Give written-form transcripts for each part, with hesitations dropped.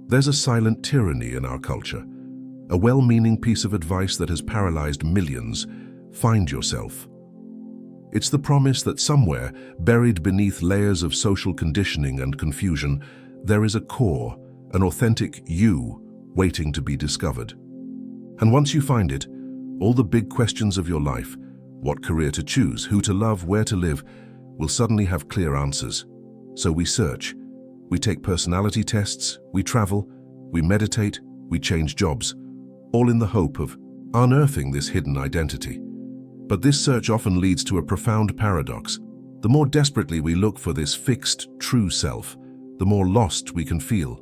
There's a silent tyranny in our culture, a well-meaning piece of advice that has paralyzed millions: find yourself. It's the promise that somewhere, buried beneath layers of social conditioning and confusion, there is a core, an authentic you, waiting to be discovered. And once you find it, all the big questions of your life, what career to choose, who to love, where to live, will suddenly have clear answers. So we search. We take personality tests, we travel, we meditate, we change jobs, all in the hope of unearthing this hidden identity. But this search often leads to a profound paradox. The more desperately we look for this fixed, true self, the more lost we can feel.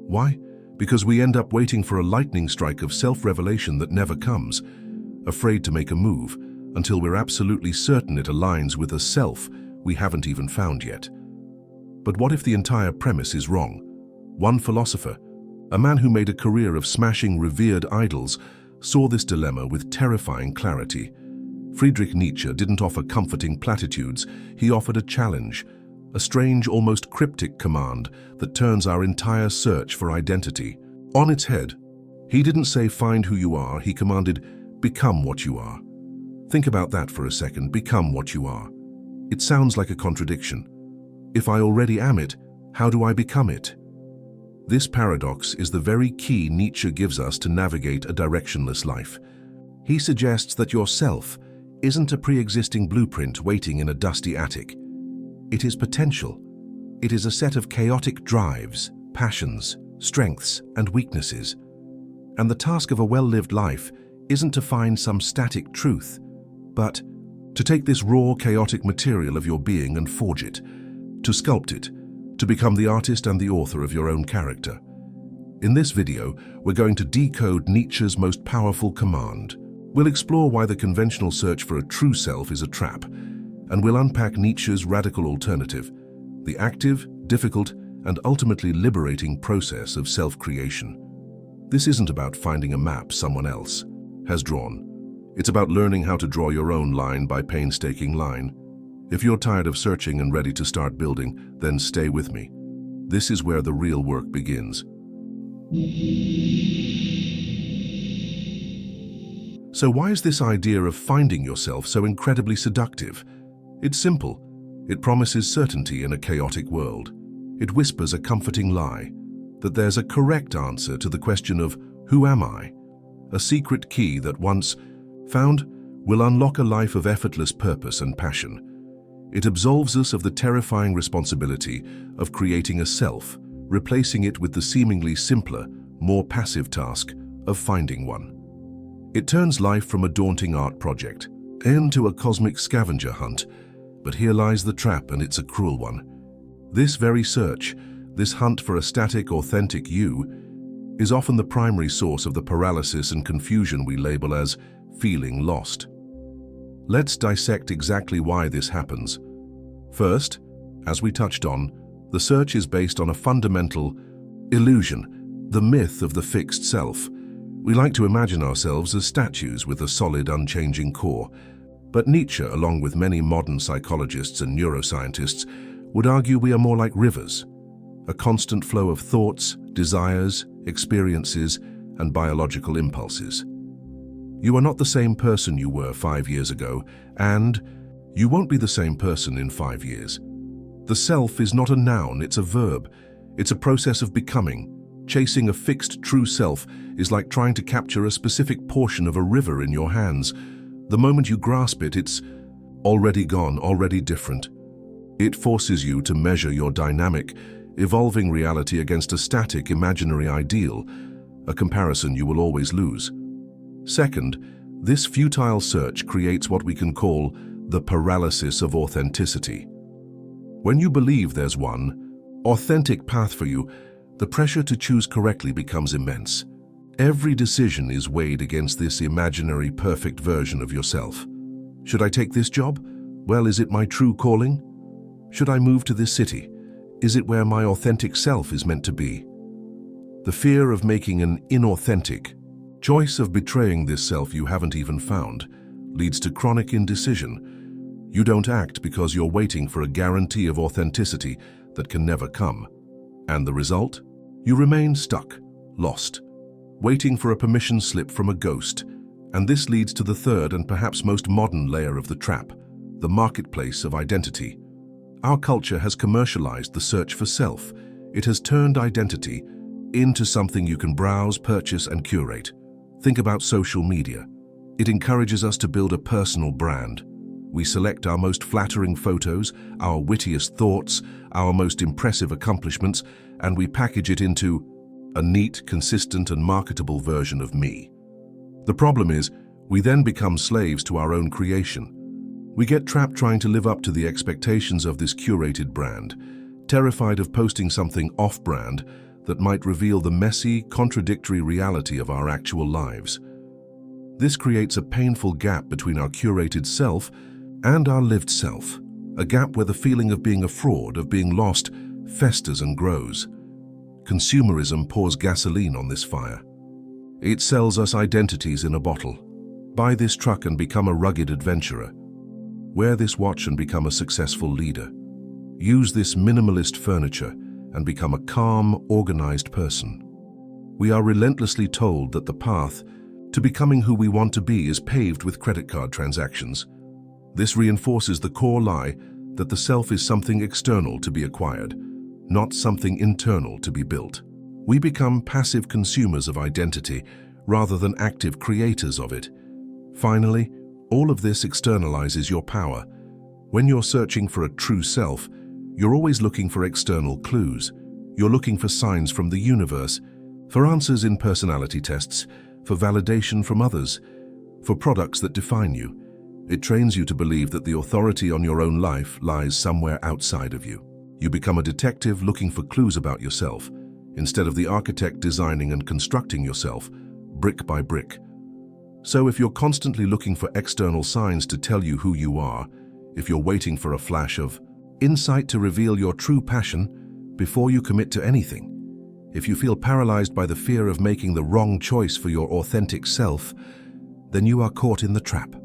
Why? Because we end up waiting for a lightning strike of self-revelation that never comes, afraid to make a move until we're absolutely certain it aligns with a self we haven't even found yet. But what if the entire premise is wrong? One philosopher, a man who made a career of smashing revered idols, saw this dilemma with terrifying clarity. Friedrich Nietzsche didn't offer comforting platitudes, he offered a challenge, a strange, almost cryptic command that turns our entire search for identity on its head. He didn't say find who you are, he commanded become what you are. Think about that for a second, become what you are. It sounds like a contradiction. If I already am it, how do I become it? This paradox is the very key Nietzsche gives us to navigate a directionless life. He suggests that your self isn't a pre-existing blueprint waiting in a dusty attic. It is potential. It is a set of chaotic drives, passions, strengths, and weaknesses. And the task of a well-lived life isn't to find some static truth, but to take this raw, chaotic material of your being and forge it, to sculpt it, to become the artist and the author of your own character. In this video, we're going to decode Nietzsche's most powerful command. We'll explore why the conventional search for a true self is a trap, and we'll unpack Nietzsche's radical alternative, the active, difficult, and ultimately liberating process of self-creation. This isn't about finding a map someone else has drawn. It's about learning how to draw your own line by painstaking line. If you're tired of searching and ready to start building, then stay with me. This is where the real work begins. So why is this idea of finding yourself so incredibly seductive? It's simple. It promises certainty in a chaotic world. It whispers a comforting lie, that there's a correct answer to the question of who am I? A secret key that once found will unlock a life of effortless purpose and passion. It absolves us of the terrifying responsibility of creating a self, replacing it with the seemingly simpler, more passive task of finding one. It turns life from a daunting art project into a cosmic scavenger hunt. But here lies the trap, and it's a cruel one. This very search, this hunt for a static, authentic you, is often the primary source of the paralysis and confusion we label as feeling lost. Let's dissect exactly why this happens. First, as we touched on, the search is based on a fundamental illusion, the myth of the fixed self. We like to imagine ourselves as statues with a solid, unchanging core. But Nietzsche, along with many modern psychologists and neuroscientists, would argue we are more like rivers, a constant flow of thoughts, desires, experiences, and biological impulses. You are not the same person you were 5 years ago, and you won't be the same person in 5 years. The self is not a noun, it's a verb. It's a process of becoming. Chasing a fixed true self is like trying to capture a specific portion of a river in your hands. The moment you grasp it, it's already gone, already different. It forces you to measure your dynamic, evolving reality against a static, imaginary ideal, a comparison you will always lose. Second, this futile search creates what we can call the paralysis of authenticity. When you believe there's one authentic path for you, the pressure to choose correctly becomes immense. Every decision is weighed against this imaginary perfect version of yourself. Should I take this job? Well, is it my true calling? Should I move to this city? Is it where my authentic self is meant to be? The fear of making an inauthentic choice, of betraying this self you haven't even found, leads to chronic indecision. You don't act because you're waiting for a guarantee of authenticity that can never come. And the result? You remain stuck, lost, waiting for a permission slip from a ghost, and this leads to the third and perhaps most modern layer of the trap, the marketplace of identity. Our culture has commercialized the search for self. It has turned identity into something you can browse, purchase, and curate. Think about social media. It encourages us to build a personal brand. We select our most flattering photos, our wittiest thoughts, our most impressive accomplishments, and we package it into a neat, consistent, and marketable version of me. The problem is, we then become slaves to our own creation. We get trapped trying to live up to the expectations of this curated brand, terrified of posting something off-brand that might reveal the messy, contradictory reality of our actual lives. This creates a painful gap between our curated self and our lived self, a gap where the feeling of being a fraud, of being lost, festers and grows. Consumerism pours gasoline on this fire. It sells us identities in a bottle. Buy this truck and become a rugged adventurer. Wear this watch and become a successful leader. Use this minimalist furniture and become a calm, organized person. We are relentlessly told that the path to becoming who we want to be is paved with credit card transactions. This reinforces the core lie that the self is something external to be acquired, not something internal to be built. We become passive consumers of identity rather than active creators of it. Finally, all of this externalizes your power. When you're searching for a true self, you're always looking for external clues. You're looking for signs from the universe, for answers in personality tests, for validation from others, for products that define you. It trains you to believe that the authority on your own life lies somewhere outside of you. You become a detective looking for clues about yourself, instead of the architect designing and constructing yourself, brick by brick. So if you're constantly looking for external signs to tell you who you are, if you're waiting for a flash of insight to reveal your true passion before you commit to anything, if you feel paralyzed by the fear of making the wrong choice for your authentic self, then you are caught in the trap.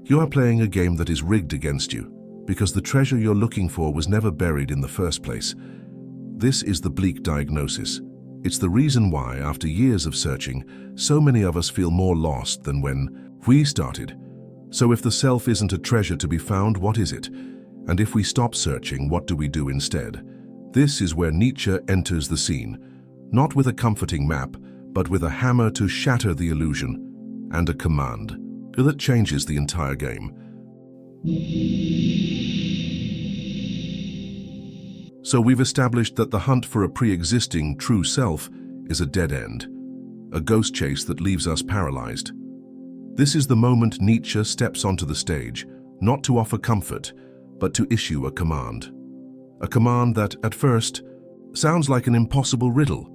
You are playing a game that is rigged against you, because the treasure you're looking for was never buried in the first place. This is the bleak diagnosis. It's the reason why, after years of searching, so many of us feel more lost than when we started. So if the self isn't a treasure to be found, what is it? And if we stop searching, what do we do instead? This is where Nietzsche enters the scene, not with a comforting map, but with a hammer to shatter the illusion, and a command that changes the entire game. So we've established that the hunt for a pre-existing true self is a dead end, a ghost chase that leaves us paralyzed. This is the moment Nietzsche steps onto the stage, not to offer comfort, but to issue a command. A command that, at first, sounds like an impossible riddle.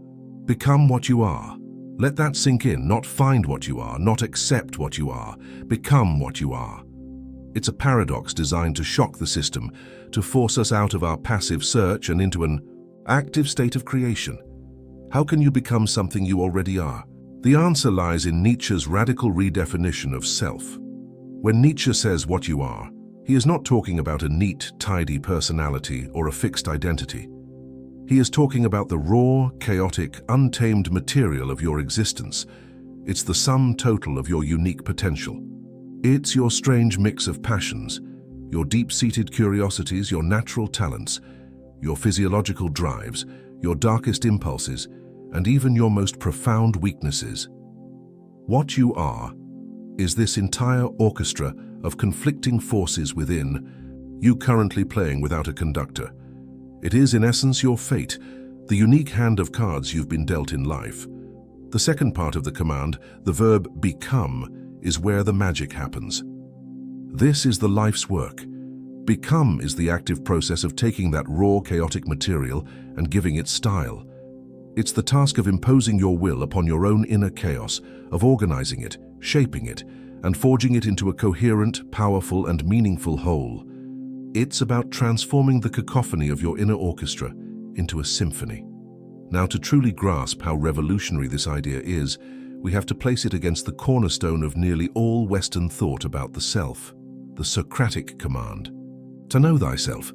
Become what you are. Let that sink in, not find what you are, not accept what you are. Become what you are. It's a paradox designed to shock the system, to force us out of our passive search and into an active state of creation. How can you become something you already are? The answer lies in Nietzsche's radical redefinition of self. When Nietzsche says what you are, he is not talking about a neat, tidy personality or a fixed identity. He is talking about the raw, chaotic, untamed material of your existence. It's the sum total of your unique potential. It's your strange mix of passions, your deep-seated curiosities, your natural talents, your physiological drives, your darkest impulses, and even your most profound weaknesses. What you are is this entire orchestra of conflicting forces within, you currently playing without a conductor. It is, in essence, your fate, the unique hand of cards you've been dealt in life. The second part of the command, the verb become, is where the magic happens. This is the life's work. Become is the active process of taking that raw, chaotic material and giving it style. It's the task of imposing your will upon your own inner chaos, of organizing it, shaping it, and forging it into a coherent, powerful, and meaningful whole. It's about transforming the cacophony of your inner orchestra into a symphony. Now, to truly grasp how revolutionary this idea is, we have to place it against the cornerstone of nearly all Western thought about the self, the Socratic command. To know thyself.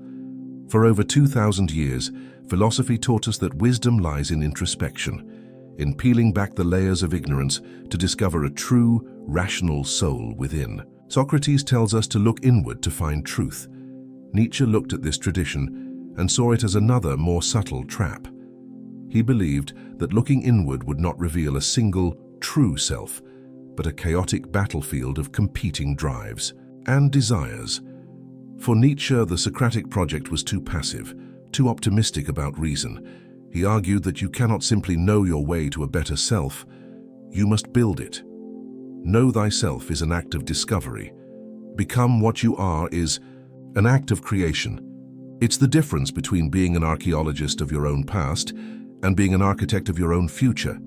For over 2,000 years, Philosophy taught us that wisdom lies in introspection, in peeling back the layers of ignorance to discover a true, rational soul within. Socrates tells us to look inward to find truth. Nietzsche looked at this tradition and saw it as another, more subtle trap. He believed that looking inward would not reveal a single, true self, but a chaotic battlefield of competing drives and desires. For Nietzsche, the Socratic project was too passive, too optimistic about reason. He argued that you cannot simply know your way to a better self, you must build it. Know thyself is an act of discovery. Become what you are is an act of creation. It's the difference between being an archaeologist of your own past and being an architect of your own future.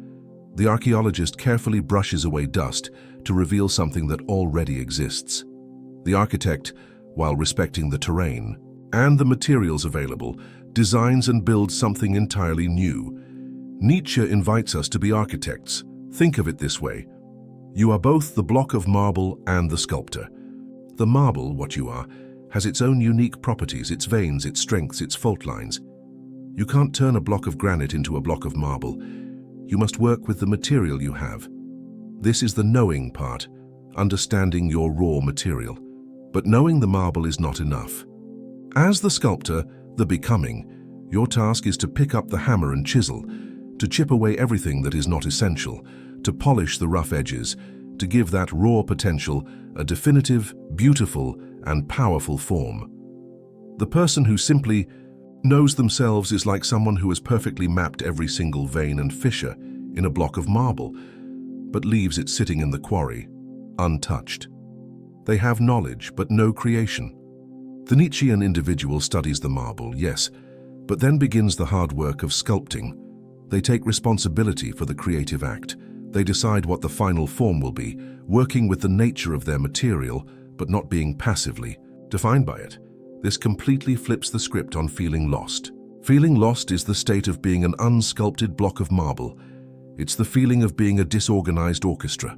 The archaeologist carefully brushes away dust to reveal something that already exists. The architect, while respecting the terrain and the materials available, designs and builds something entirely new. Nietzsche invites us to be architects. Think of it this way. You are both the block of marble and the sculptor. The marble, what you are, has its own unique properties, its veins, its strengths, its fault lines. You can't turn a block of granite into a block of marble. You must work with the material you have. This is the knowing part, understanding your raw material. But knowing the marble is not enough. As the sculptor, the becoming, your task is to pick up the hammer and chisel, to chip away everything that is not essential, to polish the rough edges, to give that raw potential a definitive, beautiful, and powerful form. The person who simply knows themselves is like someone who has perfectly mapped every single vein and fissure in a block of marble, but leaves it sitting in the quarry, untouched. They have knowledge, but no creation. The Nietzschean individual studies the marble, yes, but then begins the hard work of sculpting. They take responsibility for the creative act. They decide what the final form will be, working with the nature of their material, but not being passively defined by it. This completely flips the script on feeling lost. Feeling lost is the state of being an unsculpted block of marble. It's the feeling of being a disorganized orchestra.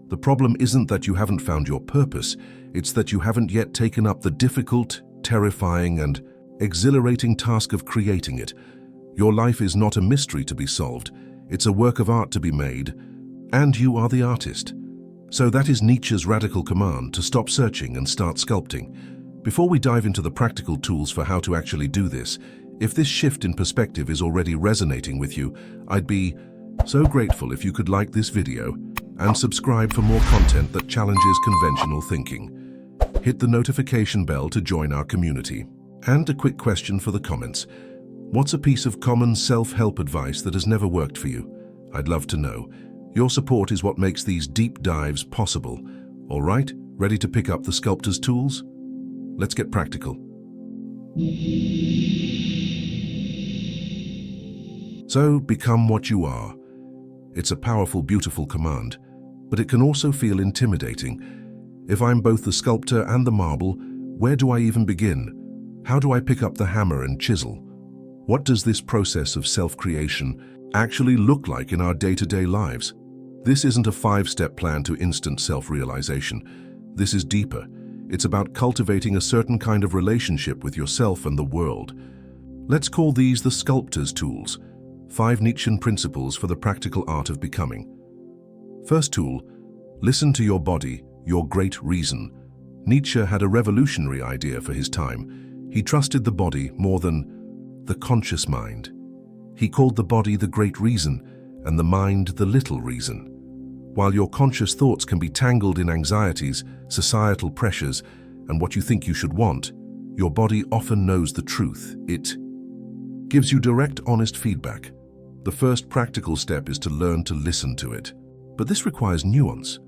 The problem isn't that you haven't found your purpose, it's that you haven't yet taken up the difficult, terrifying, and exhilarating task of creating it. Your life is not a mystery to be solved, it's a work of art to be made, and you are the artist. So that is Nietzsche's radical command to stop searching and start sculpting. Before we dive into the practical tools for how to actually do this, if this shift in perspective is already resonating with you, I'd be so grateful if you could like this video and subscribe for more content that challenges conventional thinking. Hit the notification bell to join our community. And a quick question for the comments. What's a piece of common self-help advice that has never worked for you? I'd love to know. Your support is what makes these deep dives possible. All right, ready to pick up the sculptor's tools? Let's get practical. So, become what you are. It's a powerful, beautiful command, but it can also feel intimidating. If I'm both the sculptor and the marble, where do I even begin? How do I pick up the hammer and chisel? What does this process of self-creation actually look like in our day-to-day lives? This isn't a 5-step plan to instant self-realization. This is deeper. It's about cultivating a certain kind of relationship with yourself and the world. Let's call these the sculptor's tools, 5 Nietzschean principles for the practical art of becoming. First tool, listen to your body, your great reason. Nietzsche had a revolutionary idea for his time. He trusted the body more than the conscious mind. He called the body the great reason and the mind the little reason. While your conscious thoughts can be tangled in anxieties, societal pressures, and what you think you should want, your body often knows the truth. It gives you direct, honest feedback. The first practical step is to learn to listen to it. But this requires nuance.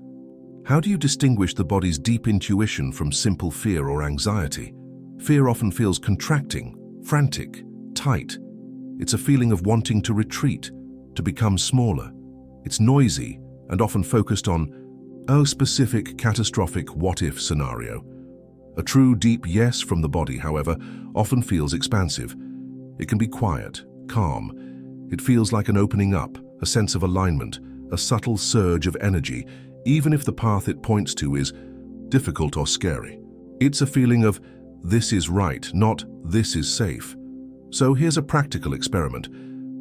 How do you distinguish the body's deep intuition from simple fear or anxiety? Fear often feels contracting, frantic, tight. It's a feeling of wanting to retreat, to become smaller. It's noisy and often focused on a specific catastrophic what-if scenario. A true deep yes from the body, however, often feels expansive. It can be quiet, calm. It feels like an opening up, a sense of alignment, a subtle surge of energy, even if the path it points to is difficult or scary. It's a feeling of this is right, not this is safe. So here's a practical experiment.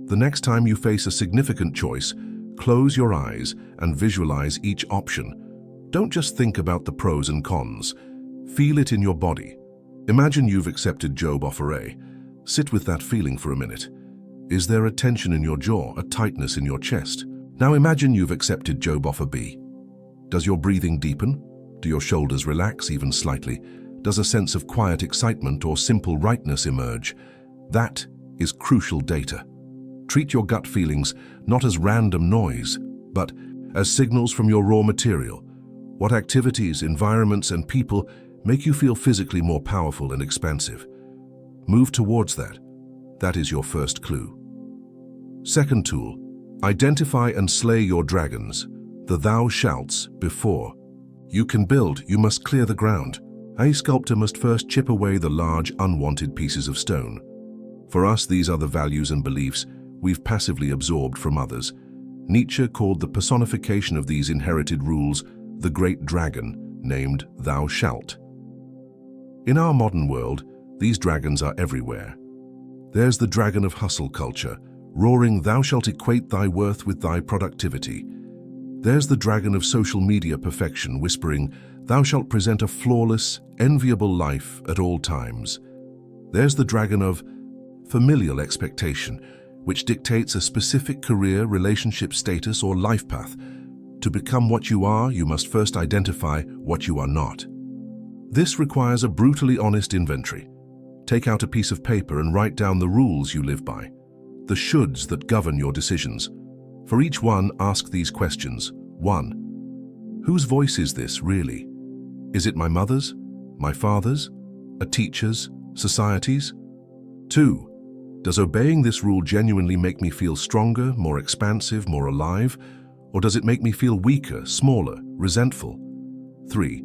The next time you face a significant choice, close your eyes and visualize each option. Don't just think about the pros and cons. Feel it in your body. Imagine you've accepted job offer A. Sit with that feeling for a minute. Is there a tension in your jaw, a tightness in your chest? Now imagine you've accepted job offer B. Does your breathing deepen? Do your shoulders relax even slightly? Does a sense of quiet excitement or simple rightness emerge? That is crucial data. Treat your gut feelings not as random noise, but as signals from your raw material. What activities, environments, and people make you feel physically more powerful and expansive? Move towards that. That is your first clue. Second tool, identify and slay your dragons, the thou shalts before. You can build, you must clear the ground. A sculptor must first chip away the large, unwanted pieces of stone. For us, these are the values and beliefs we've passively absorbed from others. Nietzsche called the personification of these inherited rules the great dragon, named thou shalt. In our modern world, these dragons are everywhere. There's the dragon of hustle culture, roaring, "Thou shalt equate thy worth with thy productivity." There's the dragon of social media perfection, whispering, "Thou shalt present a flawless, enviable life at all times." There's the dragon of familial expectation, which dictates a specific career, relationship status, or life path. To become what you are, you must first identify what you are not. This requires a brutally honest inventory. Take out a piece of paper and write down the rules you live by, the shoulds that govern your decisions. For each one, ask these questions. 1. Whose voice is this, really? Is it my mother's, my father's, a teacher's, society's? 2. Does obeying this rule genuinely make me feel stronger, more expansive, more alive? Or does it make me feel weaker, smaller, resentful? 3.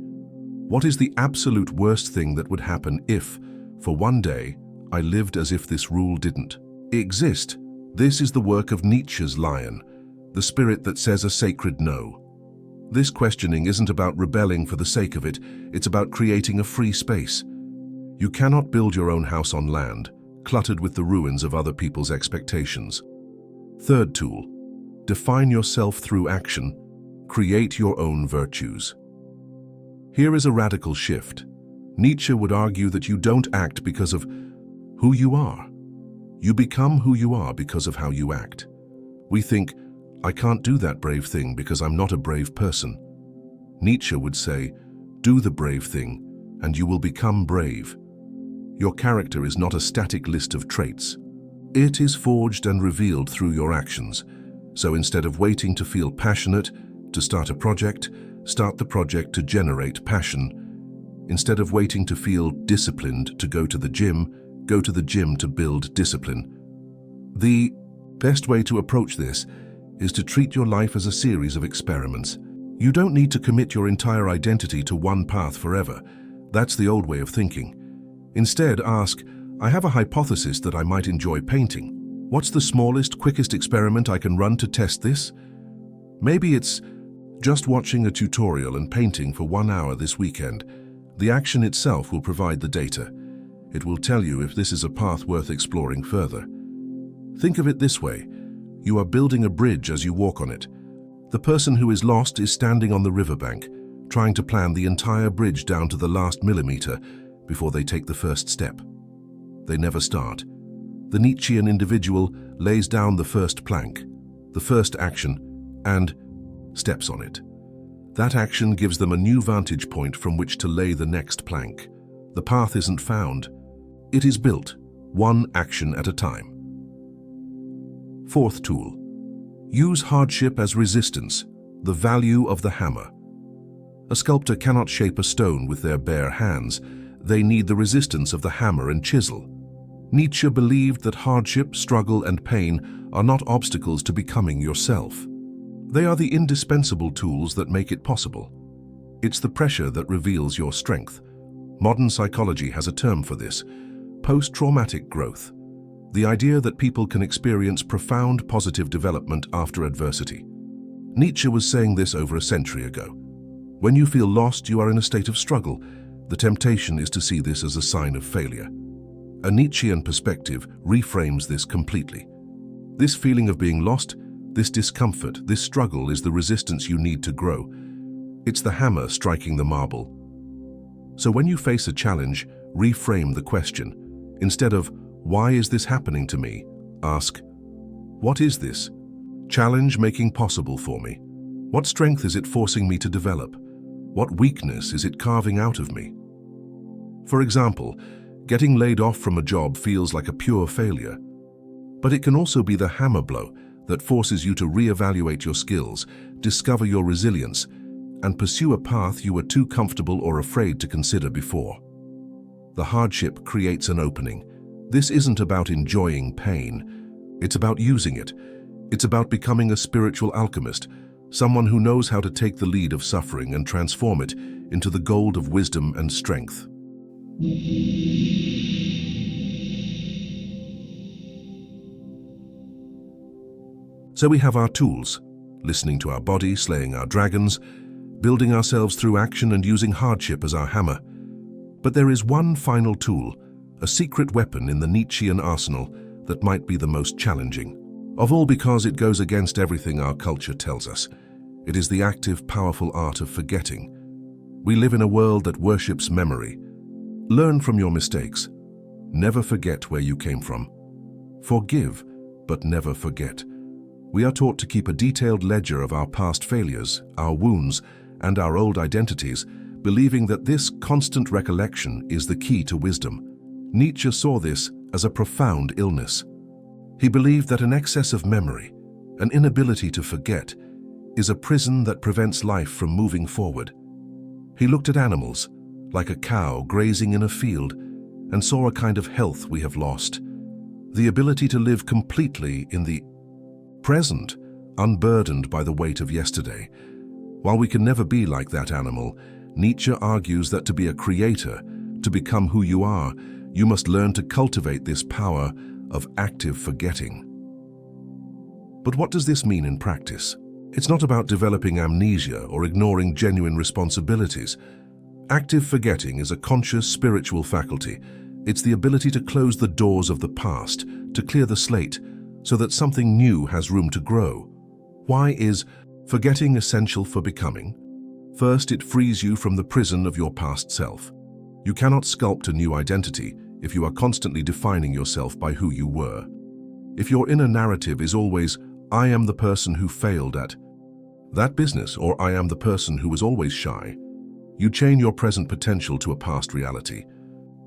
What is the absolute worst thing that would happen if, for one day, I lived as if this rule didn't exist? This is the work of Nietzsche's lion, the spirit that says a sacred no. This questioning isn't about rebelling for the sake of it, it's about creating a free space. You cannot build your own house on land, cluttered with the ruins of other people's expectations. Third tool, define yourself through action, create your own virtues. Here is a radical shift. Nietzsche would argue that you don't act because of who you are. You become who you are because of how you act. We think, I can't do that brave thing because I'm not a brave person. Nietzsche would say, do the brave thing, and you will become brave. Your character is not a static list of traits. It is forged and revealed through your actions. So instead of waiting to feel passionate to start a project, start the project to generate passion. Instead of waiting to feel disciplined to go to the gym to build discipline. The best way to approach this is to treat your life as a series of experiments. You don't need to commit your entire identity to one path forever. That's the old way of thinking. Instead, ask, I have a hypothesis that I might enjoy painting. What's the smallest, quickest experiment I can run to test this? Maybe it's just watching a tutorial and painting for 1 hour this weekend. The action itself will provide the data. It will tell you if this is a path worth exploring further. Think of it this way. You are building a bridge as you walk on it. The person who is lost is standing on the riverbank, trying to plan the entire bridge down to the last millimeter before they take the first step. They never start. The Nietzschean individual lays down the first plank, the first action, and steps on it. That action gives them a new vantage point from which to lay the next plank. The path isn't found. It is built, one action at a time. Fourth tool. Use hardship as resistance, the value of the hammer. A sculptor cannot shape a stone with their bare hands. They need the resistance of the hammer and chisel. Nietzsche believed that hardship, struggle, and pain are not obstacles to becoming yourself. They are the indispensable tools that make it possible. It's the pressure that reveals your strength. Modern psychology has a term for this: post-traumatic growth. The idea that people can experience profound positive development after adversity. Nietzsche was saying this over a century ago. When you feel lost, you are in a state of struggle. The temptation is to see this as a sign of failure. A Nietzschean perspective reframes this completely. This feeling of being lost, this discomfort, this struggle is the resistance you need to grow. It's the hammer striking the marble. So when you face a challenge, reframe the question. Instead of, "Why is this happening to me?" ask, "What is this challenge making possible for me? What strength is it forcing me to develop? What weakness is it carving out of me?" For example, getting laid off from a job feels like a pure failure. But it can also be the hammer blow that forces you to reevaluate your skills, discover your resilience, and pursue a path you were too comfortable or afraid to consider before. The hardship creates an opening. This isn't about enjoying pain. It's about using it. It's about becoming a spiritual alchemist, someone who knows how to take the lead of suffering and transform it into the gold of wisdom and strength. So we have our tools: listening to our body, slaying our dragons, building ourselves through action, and using hardship as our hammer. But there is one final tool, a secret weapon in the Nietzschean arsenal that might be the most challenging of all, because it goes against everything our culture tells us. It is the active, powerful art of forgetting. We live in a world that worships memory. Learn from your mistakes. Never forget where you came from. Forgive, but never forget. We are taught to keep a detailed ledger of our past failures, our wounds, and our old identities, believing that this constant recollection is the key to wisdom. Nietzsche saw this as a profound illness. He believed that an excess of memory, an inability to forget, is a prison that prevents life from moving forward. He looked at animals, like a cow grazing in a field, and saw a kind of health we have lost. The ability to live completely in the present, unburdened by the weight of yesterday. While we can never be like that animal, Nietzsche argues that to be a creator, to become who you are, you must learn to cultivate this power of active forgetting. But what does this mean in practice? It's not about developing amnesia or ignoring genuine responsibilities. Active forgetting is a conscious spiritual faculty. It's the ability to close the doors of the past, to clear the slate, so that something new has room to grow. Why is forgetting essential for becoming? First, it frees you from the prison of your past self. You cannot sculpt a new identity if you are constantly defining yourself by who you were. If your inner narrative is always, "I am the person who failed at that business," or "I am the person who was always shy," you chain your present potential to a past reality.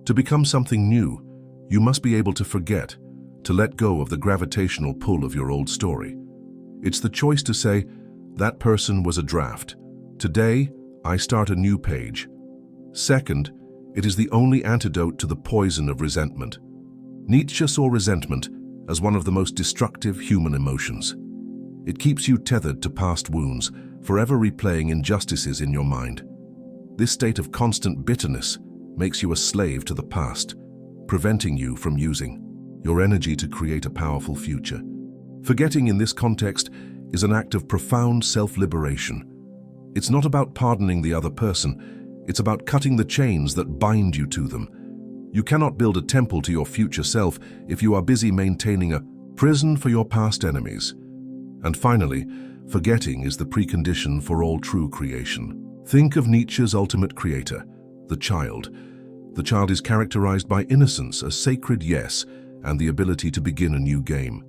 To become something new, you must be able to forget, to let go of the gravitational pull of your old story. It's the choice to say, "That person was a draft. Today, I start a new page." Second, it is the only antidote to the poison of resentment. Nietzsche saw resentment as one of the most destructive human emotions. It keeps you tethered to past wounds, forever replaying injustices in your mind. This state of constant bitterness makes you a slave to the past, preventing you from using your energy to create a powerful future. Forgetting in this context is an act of profound self-liberation. It's not about pardoning the other person, it's about cutting the chains that bind you to them. You cannot build a temple to your future self if you are busy maintaining a prison for your past enemies. And finally, forgetting is the precondition for all true creation. Think of Nietzsche's ultimate creator, the child. The child is characterized by innocence, a sacred yes, and the ability to begin a new game.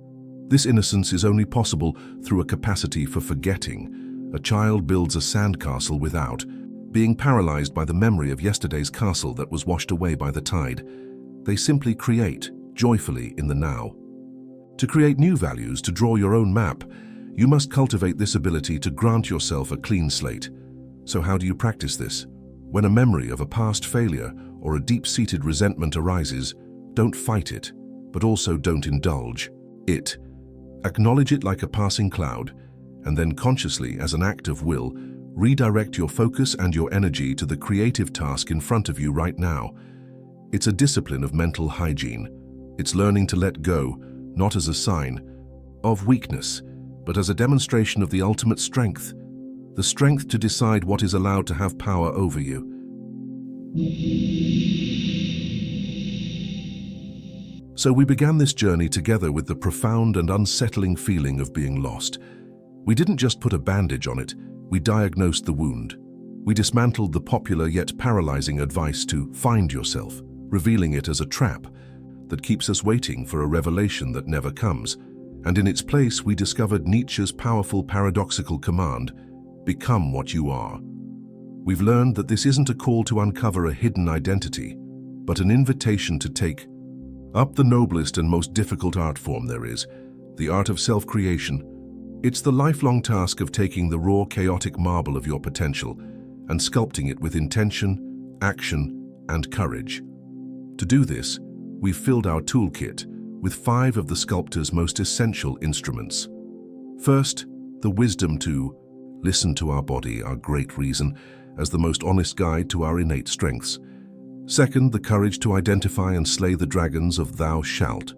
This innocence is only possible through a capacity for forgetting. A child builds a sandcastle without being paralyzed by the memory of yesterday's castle that was washed away by the tide. They simply create, joyfully in the now. To create new values, to draw your own map, you must cultivate this ability to grant yourself a clean slate. So how do you practice this? When a memory of a past failure or a deep-seated resentment arises, don't fight it, but also don't indulge it. Acknowledge it like a passing cloud, and then consciously, as an act of will, redirect your focus and your energy to the creative task in front of you right now. It's a discipline of mental hygiene. It's learning to let go, not as a sign of weakness, but as a demonstration of the ultimate strength, the strength to decide what is allowed to have power over you. So we began this journey together with the profound and unsettling feeling of being lost. We didn't just put a bandage on it, we diagnosed the wound. We dismantled the popular yet paralyzing advice to find yourself, revealing it as a trap that keeps us waiting for a revelation that never comes. And in its place, we discovered Nietzsche's powerful paradoxical command, become what you are. We've learned that this isn't a call to uncover a hidden identity, but an invitation to take up the noblest and most difficult art form there is, the art of self-creation. It's the lifelong task of taking the raw, chaotic marble of your potential and sculpting it with intention, action, and courage. To do this, we've filled our toolkit with 5 of the sculptor's most essential instruments. First, the wisdom to listen to our body, our great reason, as the most honest guide to our innate strengths. Second, the courage to identify and slay the dragons of thou shalt,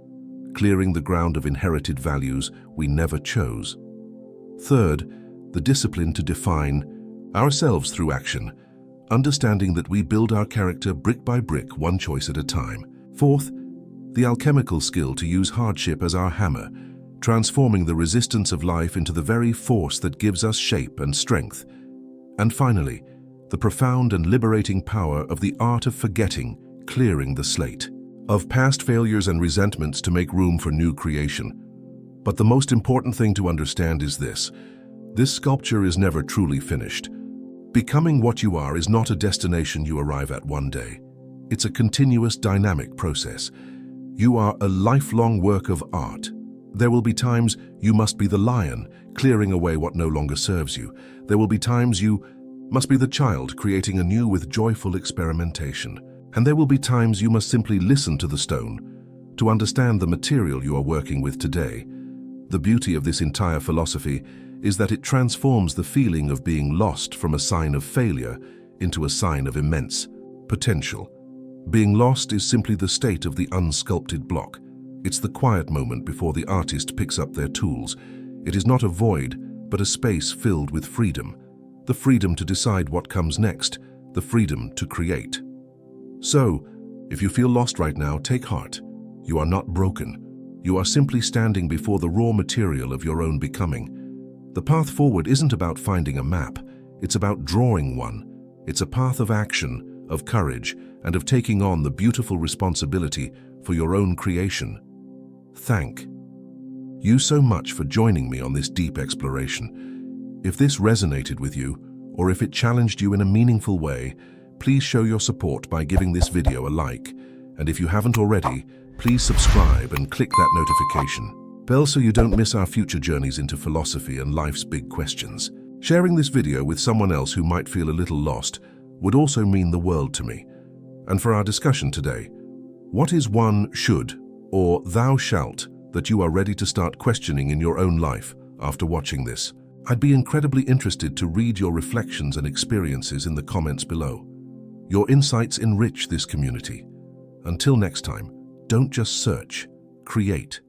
clearing the ground of inherited values we never chose. Third, the discipline to define ourselves through action, understanding that we build our character brick by brick, one choice at a time. Fourth, the alchemical skill to use hardship as our hammer, transforming the resistance of life into the very force that gives us shape and strength. And finally, the profound and liberating power of the art of forgetting, clearing the slate of past failures and resentments to make room for new creation. But the most important thing to understand is this sculpture is never truly finished. Becoming what you are is not a destination you arrive at one day. It's a continuous, dynamic process. You are a lifelong work of art. There will be times you must be the lion, clearing away what no longer serves you. There will be times you must be the child, creating anew with joyful experimentation. And there will be times you must simply listen to the stone to understand the material you are working with today. The beauty of this entire philosophy is that it transforms the feeling of being lost from a sign of failure into a sign of immense potential. Being lost is simply the state of the unsculpted block. It's the quiet moment before the artist picks up their tools. It is not a void, but a space filled with freedom. The freedom to decide what comes next, the freedom to create. So, if you feel lost right now, take heart. You are not broken. You are simply standing before the raw material of your own becoming. The path forward isn't about finding a map. It's about drawing one. It's a path of action, of courage, and of taking on the beautiful responsibility for your own creation. Thank you so much for joining me on this deep exploration. If this resonated with you, or if it challenged you in a meaningful way, please show your support by giving this video a like. And if you haven't already, please subscribe and click that notification bell so you don't miss our future journeys into philosophy and life's big questions. Sharing this video with someone else who might feel a little lost would also mean the world to me. And for our discussion today, what is one should or thou shalt that you are ready to start questioning in your own life after watching this? I'd be incredibly interested to read your reflections and experiences in the comments below. Your insights enrich this community. Until next time, don't just search, create.